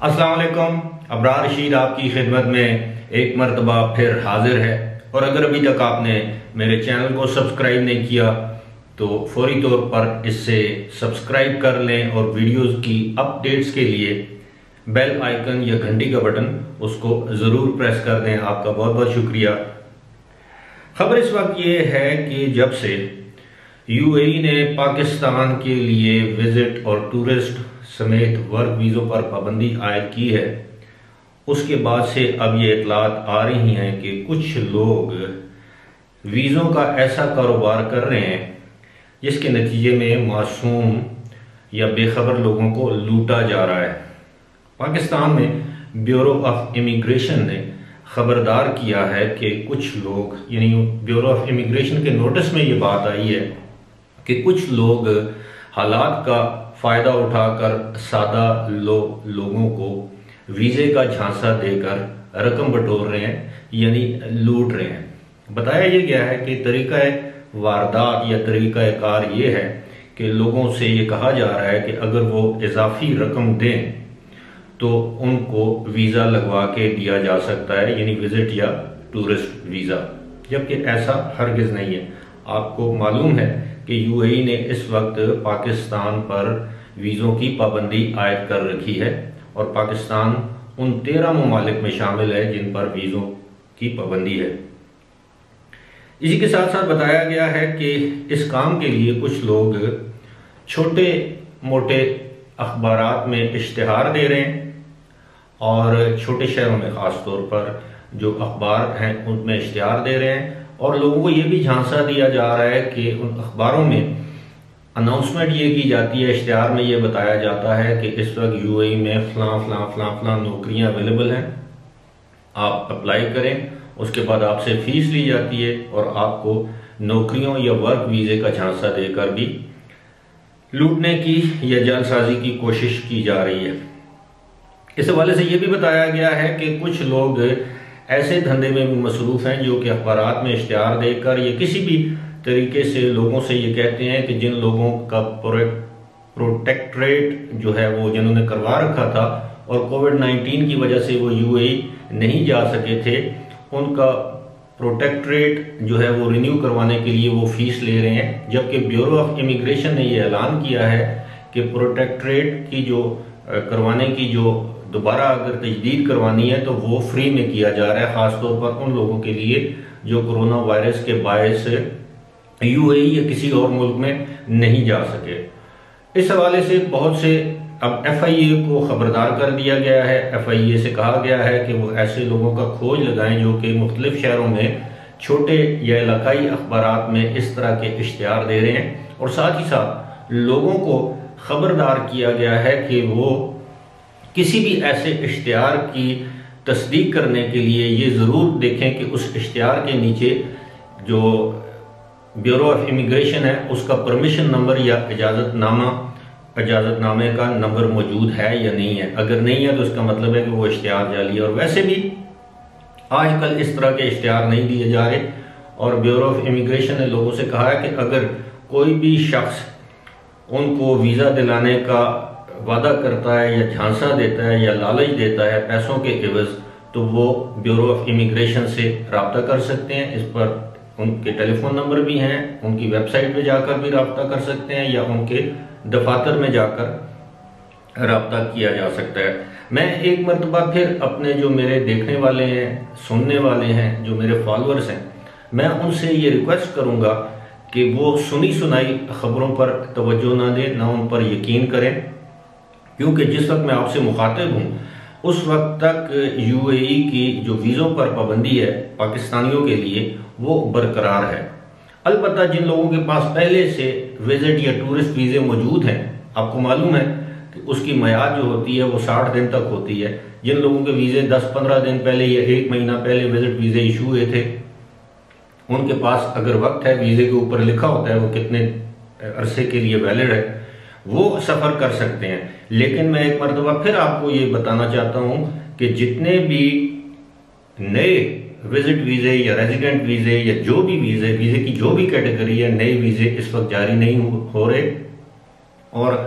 अस्सलाम वालेकुम। अबरार रशीद आपकी खिदमत में एक मरतबा फिर हाजिर है। और अगर अभी तक आपने मेरे चैनल को सब्सक्राइब नहीं किया तो फौरी तौर पर इससे सब्सक्राइब कर लें और वीडियोस की अपडेट्स के लिए बेल आइकन या घंटी का बटन उसको ज़रूर प्रेस कर दें। आपका बहुत बहुत शुक्रिया। खबर इस वक्त ये है कि जब से यूएई ने पाकिस्तान के लिए विजिट और टूरिस्ट समेत वर्क वीज़ों पर पाबंदी आयद की है, उसके बाद से अब ये इतलात आ रही हैं कि कुछ लोग वीज़ों का ऐसा कारोबार कर रहे हैं जिसके नतीजे में मासूम या बेखबर लोगों को लूटा जा रहा है। पाकिस्तान में ब्यूरो ऑफ इमिग्रेशन ने खबरदार किया है कि कुछ लोग, यानी ब्यूरो ऑफ इमिग्रेशन के नोटिस में ये बात आई है कि कुछ लोग हालात का फ़ायदा उठाकर सादा लोगों को वीज़े का झांसा देकर रकम बटोर रहे हैं, यानी लूट रहे हैं। बताया ये गया है कि तरीका वारदात या तरीका कार ये है कि लोगों से ये कहा जा रहा है कि अगर वो इजाफी रकम दें तो उनको वीज़ा लगवा के दिया जा सकता है, यानी विजिट या टूरिस्ट वीज़ा, जबकि ऐसा हरगिज़ नहीं है। आपको मालूम है कि यूएई ने इस वक्त पाकिस्तान पर वीज़ों की पाबंदी आयद कर रखी है और पाकिस्तान उन 13 ममालिक में शामिल है जिन पर वीज़ों की पाबंदी है। इसी के साथ साथ बताया गया है कि इस काम के लिए कुछ लोग छोटे मोटे अखबारात में इश्तिहार दे रहे हैं और छोटे शहरों में ख़ास तौर पर जो अखबार हैं उनमें इश्तिहार दे रहे हैं और लोगों को ये भी झांसा दिया जा रहा है कि उन अखबारों में अनाउंसमेंट ये की जाती है, इश्तिहार में ये बताया जाता है कि इस वक्त यूएई में फ़लाँ नौकरियां अवेलेबल हैं, आप अप्लाई करें। उसके बाद आपसे फ़ीस ली जाती है और आपको नौकरियों या वर्क वीज़े का झांसा देकर भी लूटने की या जालसाजी की कोशिश की जा रही है। इस हवाले से ये भी बताया गया है कि कुछ लोग ऐसे धंधे में भी मसरूफ़ हैं जो कि अखबारात में इश्तिहार देकर या किसी भी तरीके से लोगों से ये कहते हैं कि जिन लोगों का प्रोटेक्टरेट जो है वो जिन्होंने करवा रखा था और कोविड-19 की वजह से वो यूएई नहीं जा सके थे, उनका प्रोटेक्टरेट जो है वो रिन्यू करवाने के लिए वो फीस ले रहे हैं। जबकि ब्यूरो ऑफ इमिग्रेशन ने ये ऐलान किया है कि प्रोटेक्टरेट की जो करवाने की जो दोबारा अगर तजदीद करवानी है तो वो फ्री में किया जा रहा है, ख़ासतौर पर उन लोगों के लिए जो कोरोना वायरस के बायस यूएई या किसी और मुल्क में नहीं जा सके। इस हवाले से बहुत से अब एफआईए को खबरदार कर दिया गया है। एफआईए से कहा गया है कि वो ऐसे लोगों का खोज लगाएं जो कि मुख्तलिफ शहरों में छोटे या इलाकाई अखबारात में इस तरह के इश्तिहार दे रहे हैं और साथ ही साथ लोगों को खबरदार किया गया है कि वो किसी भी ऐसे इश्तिहार की तस्दीक करने के लिए ये ज़रूर देखें कि उस इश्तिहार के नीचे जो ब्यूरो ऑफ इमिग्रेशन है उसका परमिशन नंबर या इजाज़तनामे का नंबर मौजूद है या नहीं है। अगर नहीं है तो इसका मतलब है कि वो इश्तिहार जाली है। और वैसे भी आजकल इस तरह के इश्तिहार नहीं दिए जा रहे और ब्यूरो ऑफ इमिग्रेशन ने लोगों से कहा है कि अगर कोई भी शख्स उनको वीज़ा दिलाने का वादा करता है या झांसा देता है या लालच देता है पैसों के एवज, तो वो ब्यूरो ऑफ इमिग्रेशन से रब्ता कर सकते हैं। इस पर उनके टेलीफोन नंबर भी हैं, उनकी वेबसाइट पे जाकर भी रब्ता कर सकते हैं या उनके दफातर में जाकर रब्ता किया जा सकता है। मैं एक मरतबा फिर अपने जो मेरे देखने वाले हैं, सुनने वाले हैं, जो मेरे फॉलोअर्स हैं, मैं उनसे ये रिक्वेस्ट करूँगा कि वो सुनी सुनाई खबरों पर तवज्जो ना दें, ना उन पर यकीन करें, क्योंकि जिस वक्त मैं आपसे मुखातिब हूँ उस वक्त तक यूएई की जो वीज़ों पर पाबंदी है पाकिस्तानियों के लिए वो बरकरार है। अलबत्ता जिन लोगों के पास पहले से विजिट या टूरिस्ट वीज़े मौजूद हैं, आपको मालूम है कि उसकी मियाद जो होती है वो 60 दिन तक होती है। जिन लोगों के वीज़े 10-15 दिन पहले या 1 महीना पहले विजिट वीज़े इशू हुए थे, उनके पास अगर वक्त है, वीज़े के ऊपर लिखा होता है वो कितने अरसे के लिए वैलिड है, वो सफ़र कर सकते हैं। लेकिन मैं एक मरतबा फिर आपको ये बताना चाहता हूँ कि जितने भी नए विजिट वीज़े या रेजिडेंट वीज़े या जो भी वीज़े की जो भी कैटेगरी है, नए वीज़े इस वक्त जारी नहीं हो रहे और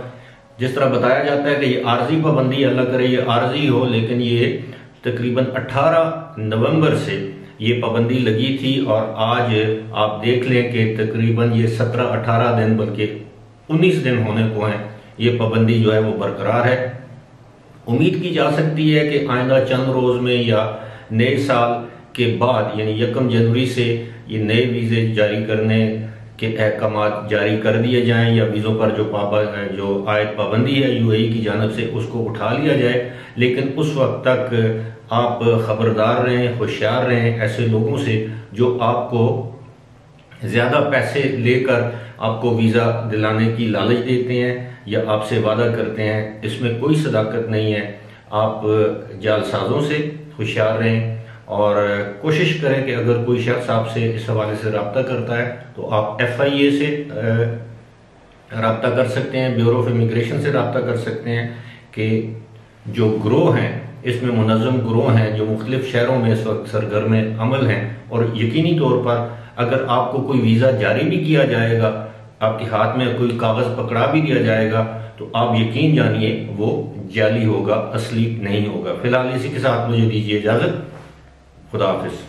जिस तरह बताया जाता है कि ये आर्जी पाबंदी, अल्लाह करे ये आर्जी हो, लेकिन ये तकरीबन 18 नवंबर से ये पाबंदी लगी थी और आज आप देख लें कि तकरीबन ये 17-18 दिन बल्कि 19 दिन होने को हैं, ये पाबंदी जो है वो बरकरार है। उम्मीद की जा सकती है कि आइंदा चंद रोज में या नए साल के बाद यानी 1 जनवरी से ये नए वीज़े जारी करने के अहकाम जारी कर दिए जाएं या वीज़ों पर जो आयद पाबंदी है यूएई की जानब से उसको उठा लिया जाए। लेकिन उस वक्त तक आप ख़बरदार रहें, होशियार रहें ऐसे लोगों से जो आपको ज़्यादा पैसे लेकर आपको वीज़ा दिलाने की लालच देते हैं या आपसे वादा करते हैं। इसमें कोई सदाकत नहीं है। आप जालसाजों से होशियार रहें और कोशिश करें कि अगर कोई शख्स आपसे इस हवाले से रब्ता करता है तो आप FIA से रब्ता कर सकते हैं, ब्यूरो ऑफ इमिग्रेशन से रब्ता कर सकते हैं कि जो ग्रोह हैं इसमें मुनज़्ज़म ग्रोह हैं जो मुख्तलिफ शहरों में इस वक्त सरगर्म अमल हैं। और यकीनी तौर पर अगर आपको कोई वीज़ा जारी भी किया जाएगा, आपके हाथ में कोई कागज़ पकड़ा भी दिया जाएगा, तो आप यकीन जानिए वो जाली होगा, असली नहीं होगा। फिलहाल इसी के साथ मुझे दीजिए इजाज़त। खुदा हाफिज़।